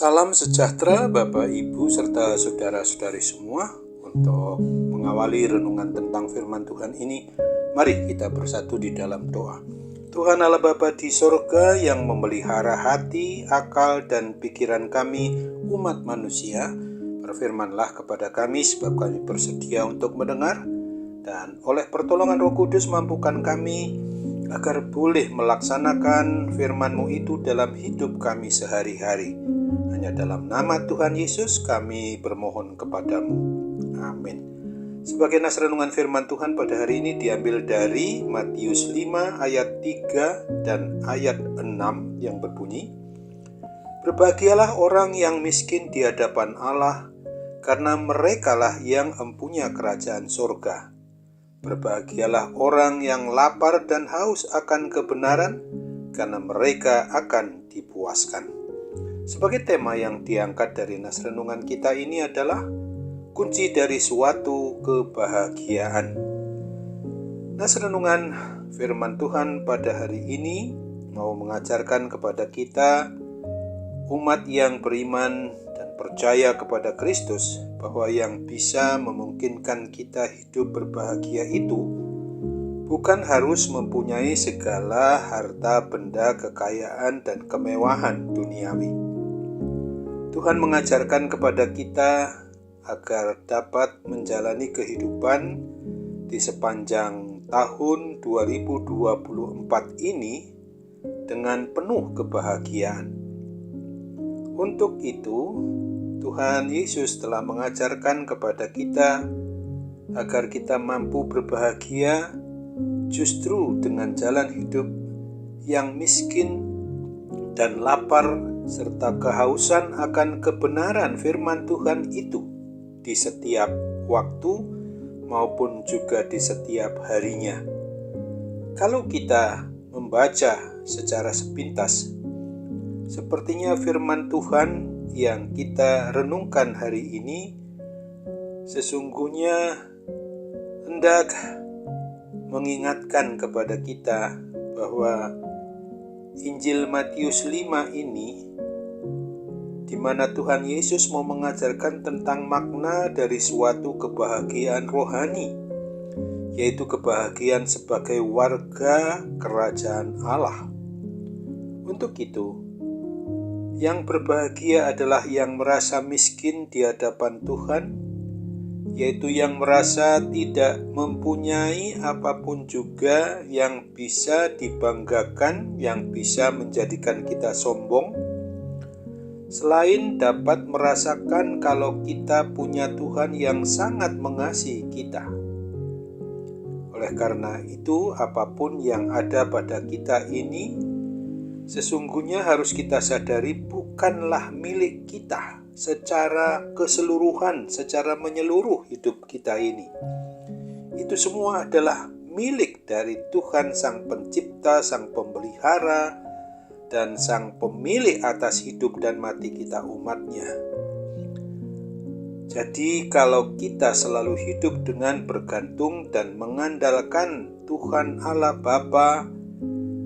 Salam sejahtera Bapak, Ibu, serta saudara-saudari semua. Untuk mengawali renungan tentang firman Tuhan ini, mari kita bersatu di dalam doa. Tuhan Allah Bapa di sorga yang memelihara hati, akal, dan pikiran kami, umat manusia, berfirmanlah kepada kami sebab kami bersedia untuk mendengar, dan oleh pertolongan Roh Kudus mampukan kami agar boleh melaksanakan firman-Mu itu dalam hidup kami sehari-hari. Hanya dalam nama Tuhan Yesus kami bermohon kepadamu. Amin. Sebagai nas renungan firman Tuhan pada hari ini diambil dari Matius 5 ayat 3 dan ayat 6 yang berbunyi, "Berbahagialah orang yang miskin di hadapan Allah, karena merekalah yang empunya kerajaan surga. Berbahagialah orang yang lapar dan haus akan kebenaran, karena mereka akan dipuaskan." Sebagai tema yang diangkat dari nas renungan kita ini adalah kunci dari suatu kebahagiaan. Nas renungan firman Tuhan pada hari ini mau mengajarkan kepada kita, umat yang beriman dan percaya kepada Kristus, bahwa yang bisa memungkinkan kita hidup berbahagia itu bukan harus mempunyai segala harta benda, kekayaan, dan kemewahan duniawi. Tuhan mengajarkan kepada kita agar dapat menjalani kehidupan di sepanjang tahun 2024 ini dengan penuh kebahagiaan. Untuk itu, Tuhan Yesus telah mengajarkan kepada kita agar kita mampu berbahagia justru dengan jalan hidup yang miskin dan lapar serta kehausan akan kebenaran firman Tuhan itu di setiap waktu maupun juga di setiap harinya. Kalau kita membaca secara sepintas, sepertinya firman Tuhan yang kita renungkan hari ini sesungguhnya hendak mengingatkan kepada kita bahwa Injil Matius 5 ini, di mana Tuhan Yesus mau mengajarkan tentang makna dari suatu kebahagiaan rohani, yaitu kebahagiaan sebagai warga kerajaan Allah. Untuk itu, yang berbahagia adalah yang merasa miskin di hadapan Tuhan, yaitu yang merasa tidak mempunyai apapun juga yang bisa dibanggakan, yang bisa menjadikan kita sombong, selain dapat merasakan kalau kita punya Tuhan yang sangat mengasihi kita. Oleh karena itu, apapun yang ada pada kita ini sesungguhnya harus kita sadari bukanlah milik kita secara keseluruhan, secara menyeluruh hidup kita ini. Itu semua adalah milik dari Tuhan Sang Pencipta, Sang Pemelihara, dan Sang Pemilik atas hidup dan mati kita umatnya. Jadi kalau kita selalu hidup dengan bergantung dan mengandalkan Tuhan Allah Bapa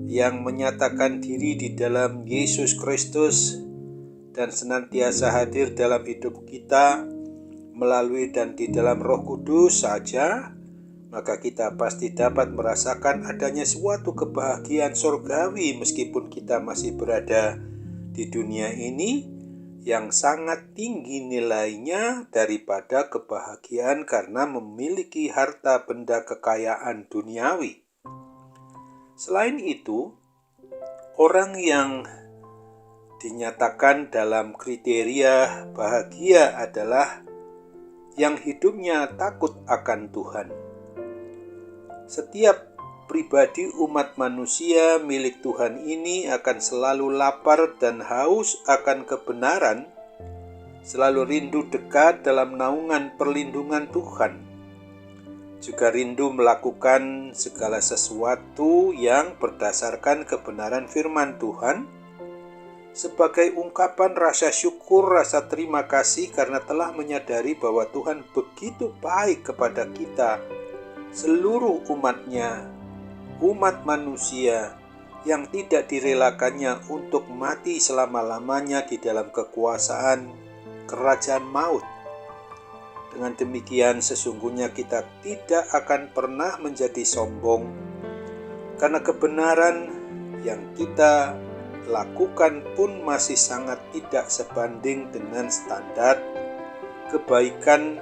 yang menyatakan diri di dalam Yesus Kristus dan senantiasa hadir dalam hidup kita melalui dan di dalam Roh Kudus saja, maka kita pasti dapat merasakan adanya suatu kebahagiaan surgawi meskipun kita masih berada di dunia ini yang sangat tinggi nilainya daripada kebahagiaan karena memiliki harta benda kekayaan duniawi. Selain itu, orang yang dinyatakan dalam kriteria bahagia adalah yang hidupnya takut akan Tuhan. Setiap pribadi umat manusia milik Tuhan ini akan selalu lapar dan haus akan kebenaran, selalu rindu dekat dalam naungan perlindungan Tuhan, juga rindu melakukan segala sesuatu yang berdasarkan kebenaran firman Tuhan sebagai ungkapan rasa syukur, rasa terima kasih karena telah menyadari bahwa Tuhan begitu baik kepada kita, seluruh umatnya, umat manusia yang tidak direlakannya untuk mati selama-lamanya di dalam kekuasaan kerajaan maut. Dengan demikian sesungguhnya kita tidak akan pernah menjadi sombong, karena kebenaran yang kita lakukan pun masih sangat tidak sebanding dengan standar kebaikan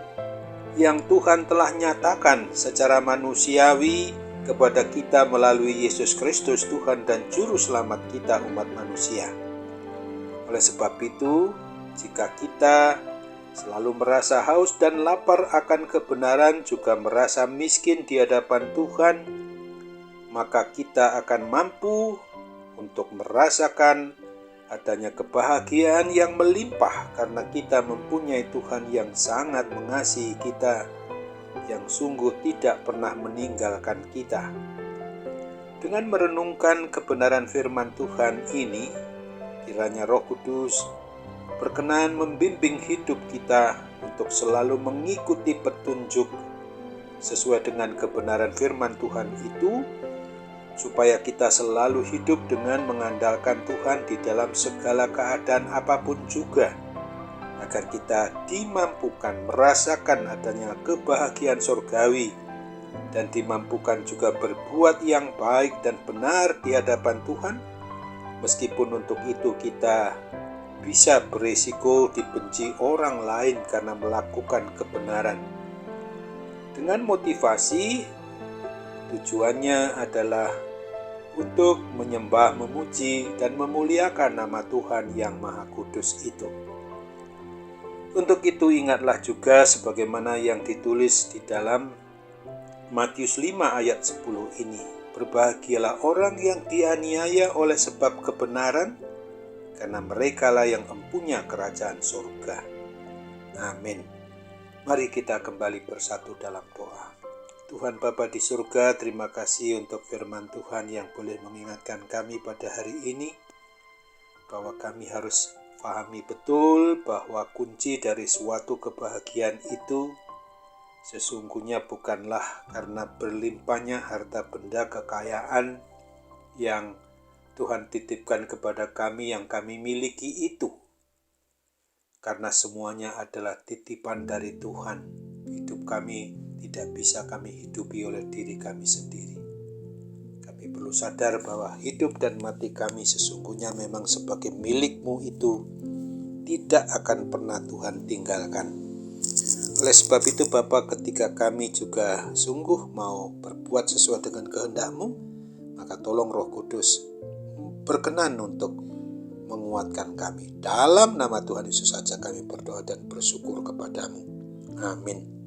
yang Tuhan telah nyatakan secara manusiawi kepada kita melalui Yesus Kristus, Tuhan dan Juru Selamat kita umat manusia. Oleh sebab itu, jika kita selalu merasa haus dan lapar akan kebenaran, juga merasa miskin di hadapan Tuhan, maka kita akan mampu untuk merasakan adanya kebahagiaan yang melimpah karena kita mempunyai Tuhan yang sangat mengasihi kita, yang sungguh tidak pernah meninggalkan kita. Dengan merenungkan kebenaran firman Tuhan ini, kiranya Roh Kudus berkenan membimbing hidup kita untuk selalu mengikuti petunjuk sesuai dengan kebenaran firman Tuhan itu, supaya kita selalu hidup dengan mengandalkan Tuhan di dalam segala keadaan apapun juga, agar kita dimampukan merasakan adanya kebahagiaan surgawi dan dimampukan juga berbuat yang baik dan benar di hadapan Tuhan, meskipun untuk itu kita bisa berisiko dibenci orang lain karena melakukan kebenaran. Dengan motivasi, tujuannya adalah untuk menyembah, memuji, dan memuliakan nama Tuhan yang Maha Kudus itu. Untuk itu ingatlah juga sebagaimana yang ditulis di dalam Matius 5 ayat 10 ini. Berbahagialah orang yang dianiaya oleh sebab kebenaran, karena merekalah yang empunya kerajaan surga. Amin. Mari kita kembali bersatu dalam doa. Tuhan Bapa di surga, terima kasih untuk firman Tuhan yang boleh mengingatkan kami pada hari ini, bahwa kami harus pahami betul bahwa kunci dari suatu kebahagiaan itu sesungguhnya bukanlah karena berlimpahnya harta benda kekayaan yang Tuhan titipkan kepada kami yang kami miliki itu, karena semuanya adalah titipan dari Tuhan. Hidup kami tidak bisa kami hidupi oleh diri kami sendiri. Kami perlu sadar bahwa hidup dan mati kami sesungguhnya memang sebagai milik-Mu itu tidak akan pernah Tuhan tinggalkan. Oleh sebab itu Bapa, ketika kami juga sungguh mau berbuat sesuai dengan kehendak-Mu, maka tolong Roh Kudus berkenan untuk menguatkan kami. Dalam nama Tuhan Yesus saja kami berdoa dan bersyukur kepadamu. Amin.